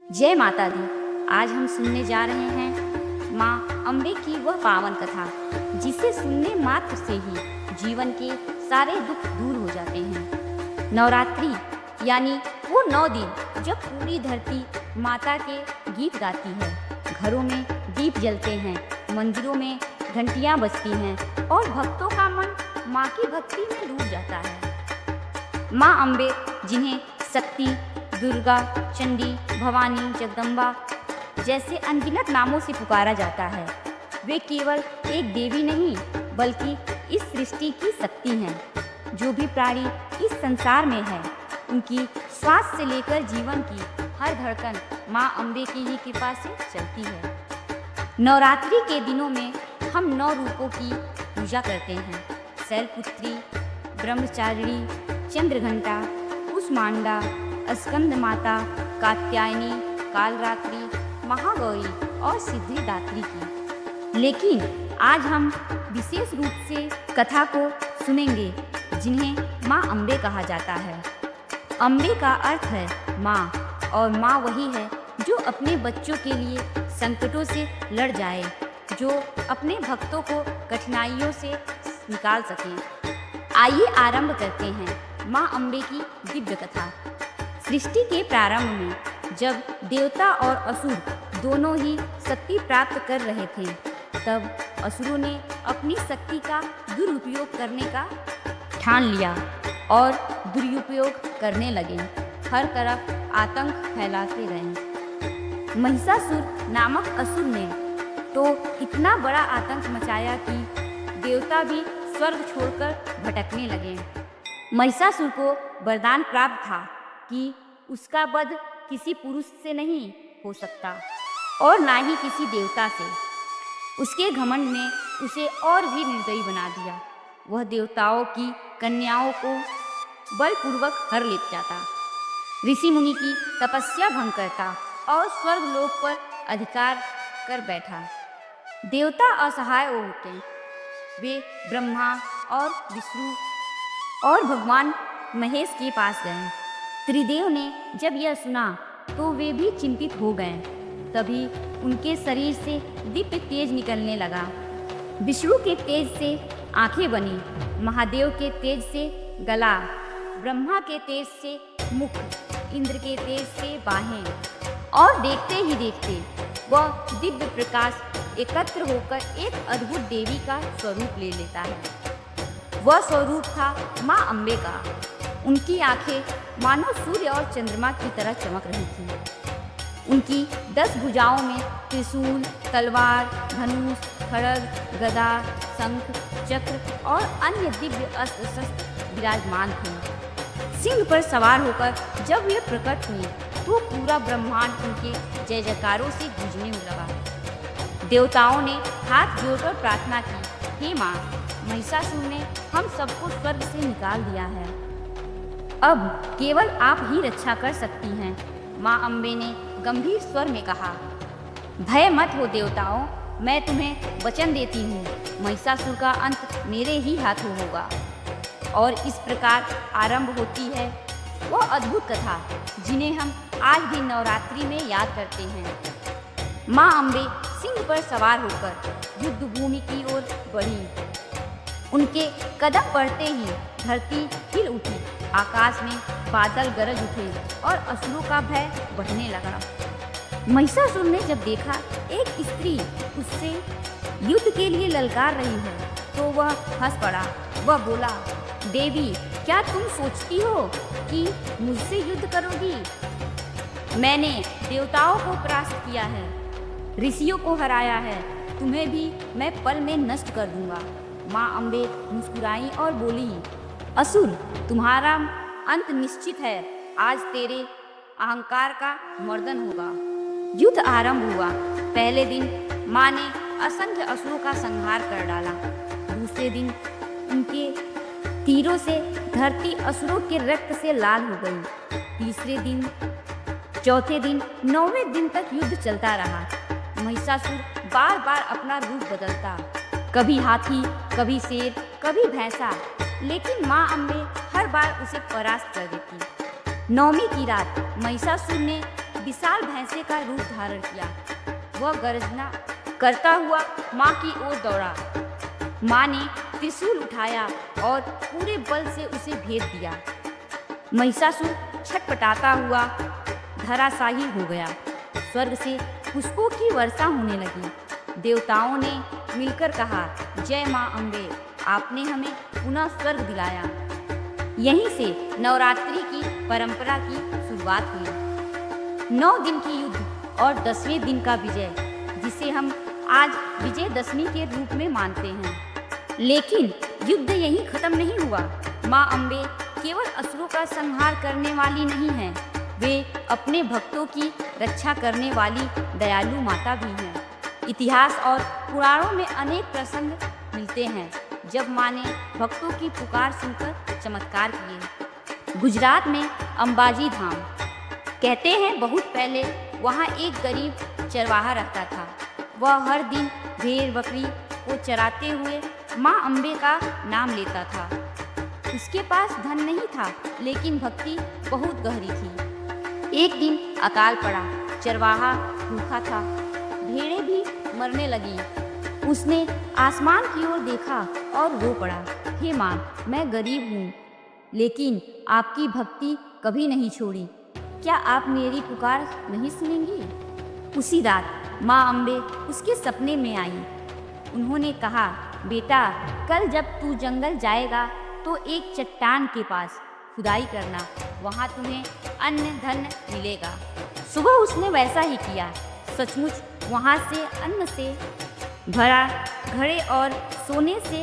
जय माता दी। आज हम सुनने जा रहे हैं माँ अम्बे की वह पावन कथा जिसे सुनने मात्र से ही जीवन के सारे दुख दूर हो जाते हैं। नवरात्रि यानी वो 9 दिन जब पूरी धरती माता के गीत गाती है, घरों में दीप जलते हैं, मंदिरों में घंटियाँ बजती हैं और भक्तों का मन माँ की भक्ति में डूब जाता है। माँ अम्बे, जिन्हें शक्ति, दुर्गा, चंडी, भवानी, जगदम्बा जैसे अनगिनत नामों से पुकारा जाता है, वे केवल एक देवी नहीं बल्कि इस सृष्टि की शक्ति हैं। जो भी प्राणी इस संसार में है, उनकी श्वास से लेकर जीवन की हर धड़कन माँ अम्बे की ही कृपा से चलती है। नवरात्रि के दिनों में हम 9 रूपों की पूजा करते हैं: शैलपुत्री, ब्रह्मचारिणी, चंद्रघंटा, कुष्मांडा, स्कंद माता, कात्यायनी, कालरात्रि, महागौरी और सिद्धिदात्री की। लेकिन आज हम विशेष रूप से कथा को सुनेंगे जिन्हें माँ अम्बे कहा जाता है। अम्बे का अर्थ है माँ, और माँ वही है जो अपने बच्चों के लिए संकटों से लड़ जाए, जो अपने भक्तों को कठिनाइयों से निकाल सके। आइए आरंभ करते हैं माँ अम्बे की दिव्य कथा। सृष्टि के प्रारंभ में जब देवता और असुर दोनों ही शक्ति प्राप्त कर रहे थे, तब असुरों ने अपनी शक्ति का दुरुपयोग करने का ठान लिया और दुरुपयोग करने लगे। हर तरफ आतंक फैलाते रहे। महिषासुर नामक असुर ने तो इतना बड़ा आतंक मचाया कि देवता भी स्वर्ग छोड़कर भटकने लगे। महिषासुर को वरदान प्राप्त था कि उसका वध किसी पुरुष से नहीं हो सकता और ना ही किसी देवता से। उसके घमंड ने उसे और भी निर्दयी बना दिया। वह देवताओं की कन्याओं को बलपूर्वक हर ले जाता, ऋषि मुनि की तपस्या भंग करता और स्वर्गलोक पर अधिकार कर बैठा। देवता असहाय हो उठे। वे ब्रह्मा और विष्णु और भगवान महेश के पास गए। त्रिदेव ने जब यह सुना तो वे भी चिंतित हो गए। तभी उनके शरीर से दिव्य तेज निकलने लगा। विष्णु के तेज से आंखें बनी, महादेव के तेज से गला, ब्रह्मा के तेज से मुख, इंद्र के तेज से बाहें, और देखते ही देखते वह दिव्य प्रकाश एकत्र होकर एक अद्भुत देवी का स्वरूप ले लेता है। वह स्वरूप था माँ अम्बे का। उनकी आंखें मानो सूर्य और चंद्रमा की तरह चमक रही थी। उनकी 10 भुजाओं में त्रिशूल, तलवार, धनुष, खड्ग, गदा, शंख, चक्र और अन्य दिव्य अस्त्र शस्त्र विराजमान थे। सिंह पर सवार होकर जब वे प्रकट हुए तो पूरा ब्रह्मांड उनके जय जयकारों से गूंजने लगा। देवताओं ने हाथ जोड़कर प्रार्थना की, हे माँ, महिषासुर ने हम सबको स्वर्ग से निकाल दिया है। अब केवल आप ही रक्षा कर सकती हैं। माँ अम्बे ने गंभीर स्वर में कहा, भय मत हो देवताओं, मैं तुम्हें वचन देती हूँ, महिषासुर का अंत मेरे ही हाथों होगा। और इस प्रकार आरंभ होती है वह अद्भुत कथा जिन्हें हम आज भी नवरात्रि में याद करते हैं। माँ अम्बे सिंह पर सवार होकर युद्ध भूमि की ओर बढ़ी। उनके कदम पड़ते ही धरती हिल उठी, आकाश में बादल गरज उठे और असुरों का भय बढ़ने लगा। महिषासुर ने जब देखा एक स्त्री उससे युद्ध के लिए ललकार रही है तो वह हंस पड़ा। वह बोला, देवी, क्या तुम सोचती हो कि मुझसे युद्ध करोगी? मैंने देवताओं को परास्त किया है, ऋषियों को हराया है, तुम्हें भी मैं पल में नष्ट कर दूंगा। माँ अम्बे मुस्कुराई और बोली, असुर, तुम्हारा अंत निश्चित है। आज तेरे अहंकार का मर्दन होगा। युद्ध आरंभ हुआ। पहले दिन माँ ने असंख्य असुरों का संहार कर डाला। दूसरे दिन उनके तीरों से धरती असुरों के रक्त से लाल हो गई। तीसरे दिन, चौथे दिन, 9वें दिन तक युद्ध चलता रहा। महिषासुर बार बार अपना रूप बदलता, कभी हाथी, कभी शेर, कभी भैंसा, लेकिन माँ अम्बे हर बार उसे परास्त कर देती। 9वीं की रात महिषासुर ने विशाल भैंसे का रूप धारण किया। वह गर्जना करता हुआ माँ की ओर दौड़ा। माँ ने त्रिशूल उठाया और पूरे बल से उसे भेद दिया। महिषासुर छटपटाता हुआ धराशायी हो गया। स्वर्ग से पुष्पों की वर्षा होने लगी। देवताओं ने मिलकर कहा, जय माँ अम्बे, आपने हमें पुनः स्वर्ग दिलाया। यहीं से नवरात्रि की परंपरा की शुरुआत हुई। 9 दिन की युद्ध और 10वें दिन का विजय, जिसे हम आज विजयदशमी के रूप में मानते हैं। लेकिन युद्ध यहीं खत्म नहीं हुआ। माँ अम्बे केवल असुरों का संहार करने वाली नहीं हैं, वे अपने भक्तों की रक्षा करने वाली दयालु माता भी हैं। इतिहास और पुराणों में अनेक प्रसंग मिलते हैं जब माँ ने भक्तों की पुकार सुनकर चमत्कार किए। गुजरात में अंबाजी धाम, कहते हैं बहुत पहले वहाँ एक गरीब चरवाहा रहता था। वह हर दिन भेड़ बकरी को चराते हुए माँ अम्बे का नाम लेता था। उसके पास धन नहीं था, लेकिन भक्ति बहुत गहरी थी। एक दिन अकाल पड़ा, चरवाहा भूखा था, भेड़ें भी मरने लगी। उसने आसमान की ओर देखा और रो पड़ा, हे माँ, मैं गरीब हूँ, लेकिन आपकी भक्ति कभी नहीं छोड़ी। क्या आप मेरी पुकार नहीं सुनेंगी? उसी रात माँ अम्बे उसके सपने में आई। उन्होंने कहा, बेटा, कल जब तू जंगल जाएगा तो एक चट्टान के पास खुदाई करना, वहाँ तुम्हें अन्न धन मिलेगा। सुबह उसने वैसा ही किया। सचमुच वहाँ से अन्न से भरा घड़े और सोने से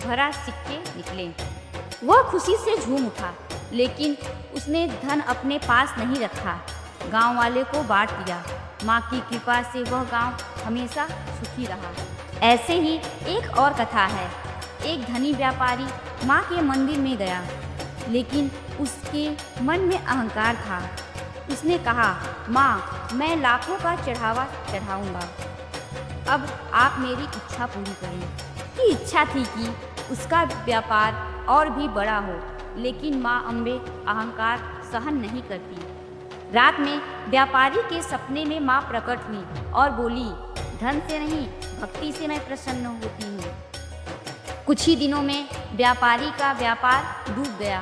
भरा सिक्के निकले। वह खुशी से झूम उठा, लेकिन उसने धन अपने पास नहीं रखा, गांव वाले को बांट दिया। माँ की कृपा से वह गांव हमेशा सुखी रहा। ऐसे ही एक और कथा है। एक धनी व्यापारी माँ के मंदिर में गया, लेकिन उसके मन में अहंकार था। उसने कहा, माँ, मैं लाखों का चढ़ावा चढ़ाऊंगा, अब आप मेरी इच्छा पूरी करें। की इच्छा थी कि उसका व्यापार और भी बड़ा हो, लेकिन माँ अम्बे अहंकार सहन नहीं करती। रात में व्यापारी के सपने में माँ प्रकट हुई और बोली, धन से नहीं, भक्ति से मैं प्रसन्न होती हूँ। कुछ ही दिनों में व्यापारी का व्यापार डूब गया।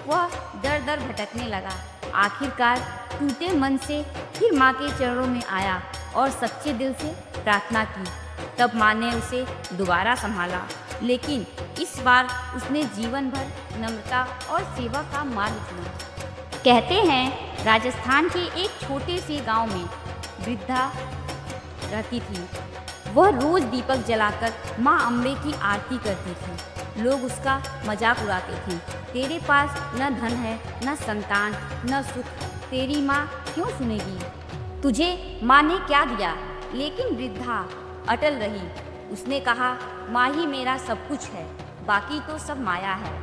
वह दर दर भटकने लगा। आखिरकार टूटे मन से फिर माँ के चरणों में आया और सच्चे दिल से प्रार्थना की। तब माँ ने उसे दोबारा संभाला, लेकिन इस बार उसने जीवन भर नम्रता और सेवा का मार्ग चुना। कहते हैं राजस्थान के एक छोटे से गांव में वृद्धा रहती थी। वह रोज दीपक जलाकर माँ अम्बे की आरती करती थी। लोग उसका मजाक उड़ाते थे, तेरे पास न धन है, न संतान, न सुख, तेरी माँ क्यों सुनेगी? तुझे माँ ने क्या दिया? लेकिन वृद्धा अटल रही। उसने कहा, माँ ही मेरा सब कुछ है, बाकी तो सब माया है।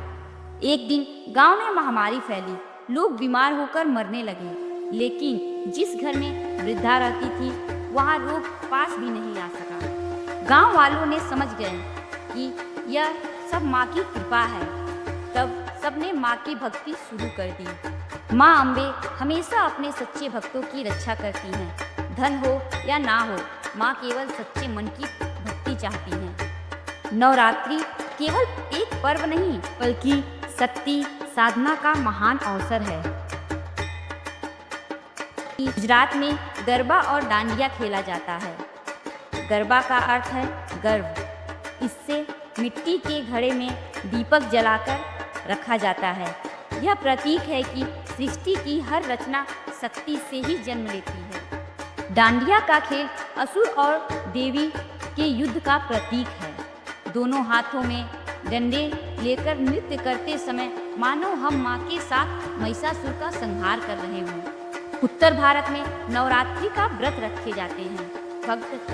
एक दिन गांव में महामारी फैली, लोग बीमार होकर मरने लगे, लेकिन जिस घर में वृद्धा रहती थी वहाँ रोग पास भी नहीं आ सका। गांव वालों ने समझ गए कि यह सब माँ की कृपा है। तब सबने माँ की भक्ति शुरू कर दी। माँ अम्बे हमेशा अपने सच्चे भक्तों की रक्षा करती हैं। धन हो या ना हो, माँ केवल सच्चे मन की भक्ति चाहती हैं। नवरात्रि केवल एक पर्व नहीं, बल्कि शक्ति साधना का महान अवसर है। गुजरात में गरबा और डांडिया खेला जाता है। गरबा का अर्थ है गर्व। इससे मिट्टी के घड़े में दीपक जलाकर रखा जाता है। यह प्रतीक है कि सृष्टि की हर रचना शक्ति से ही जन्म लेती है। डांडिया का खेल असुर और देवी के युद्ध का प्रतीक है। दोनों हाथों में डंडे लेकर नृत्य करते समय मानो हम माँ के साथ महिषासुर का संहार कर रहे हों। उत्तर भारत में नवरात्रि का व्रत रखे जाते हैं। भक्त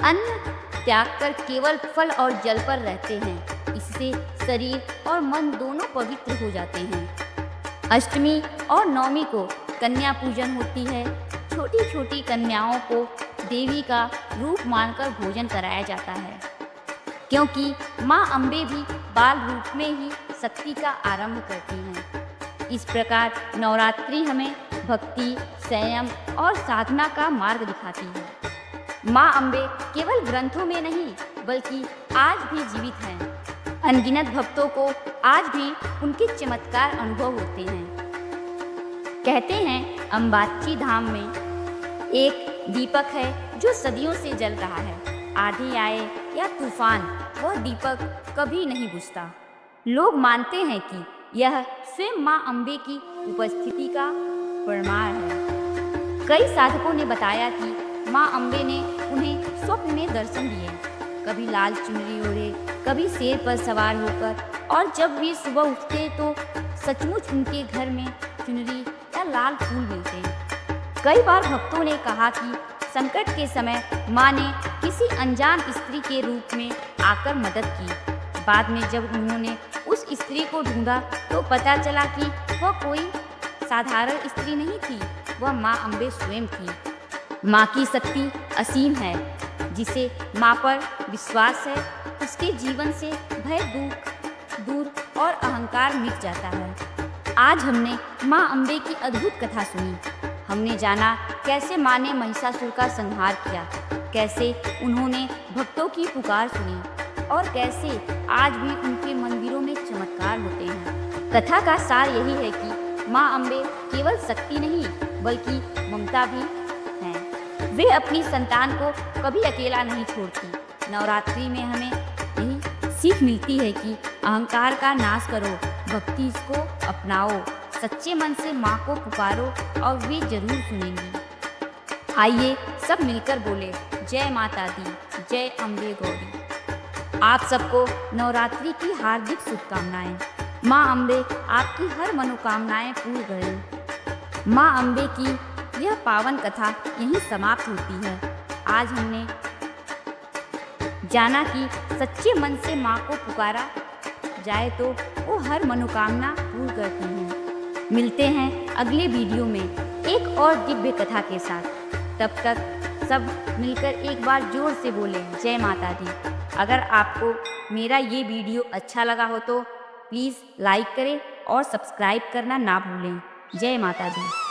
अन्न त्याग कर केवल फल और जल पर रहते हैं। इससे शरीर और मन दोनों पवित्र हो जाते हैं। अष्टमी और नवमी को कन्या पूजन होती है। छोटी छोटी कन्याओं को देवी का रूप मानकर भोजन कराया जाता है, क्योंकि माँ अम्बे भी बाल रूप में ही शक्ति का आरंभ करती हैं। इस प्रकार नवरात्रि हमें भक्ति, संयम और साधना का मार्ग दिखाती है। माँ अम्बे केवल ग्रंथों में नहीं बल्कि आज भी जीवित हैं। अनगिनत भक्तों को आज भी उनके चमत्कार अनुभव होते हैं। कहते हैं अंबाची धाम में एक दीपक है जो सदियों से जल रहा है। आंधी आए या तूफान, वह दीपक कभी नहीं बुझता। लोग मानते हैं कि यह स्वयं माँ अम्बे की उपस्थिति का प्रमाण है। कई साधकों ने बताया कि माँ अम्बे ने उन्हें स्वप्न में दर्शन दिए, कभी लाल चुनरी ओढ़े, कभी शेर पर सवार होकर, और जब भी सुबह उठते तो सचमुच उनके घर में चुनरी या लाल फूल मिलते। कई बार भक्तों ने कहा कि संकट के समय माँ ने किसी अनजान स्त्री के रूप में आकर मदद की। बाद में जब उन्होंने उस स्त्री को ढूंढा तो पता चला कि वह कोई साधारण स्त्री नहीं थी, वह माँ अम्बे स्वयं थी। माँ की शक्ति असीम है। जिसे माँ पर विश्वास है उसके जीवन से भय दूर और अहंकार मिट जाता है। आज हमने माँ अम्बे की अद्भुत कथा सुनी। हमने जाना कैसे माँ ने महिषासुर का संहार किया, कैसे उन्होंने भक्तों की पुकार सुनी और कैसे आज भी उनके मंदिरों में चमत्कार होते हैं। कथा का सार यही है कि माँ अम्बे केवल शक्ति नहीं बल्कि ममता भी हैं। वे अपनी संतान को कभी अकेला नहीं छोड़ती। नवरात्रि में हमें यही सीख मिलती है कि अहंकार का नाश करो, भक्ति को अपनाओ, सच्चे मन से माँ को पुकारो और वे जरूर सुनेंगी। आइए सब मिलकर बोले जय माता दी, जय अम्बे गौरी। आप सबको नवरात्रि की हार्दिक शुभकामनाएं। माँ अम्बे आपकी हर मनोकामनाएं पूर्ण करें। माँ अम्बे की यह पावन कथा यहीं समाप्त होती है। आज हमने जाना कि सच्चे मन से माँ को पुकारा जाए तो वो हर मनोकामना पूर्ण करती हैं। मिलते हैं अगले वीडियो में एक और दिव्य कथा के साथ। तब तक सब मिलकर एक बार जोर से बोलें जय माता दी। अगर आपको मेरा ये वीडियो अच्छा लगा हो तो प्लीज़ लाइक करें और सब्सक्राइब करना ना भूलें। जय माता दी।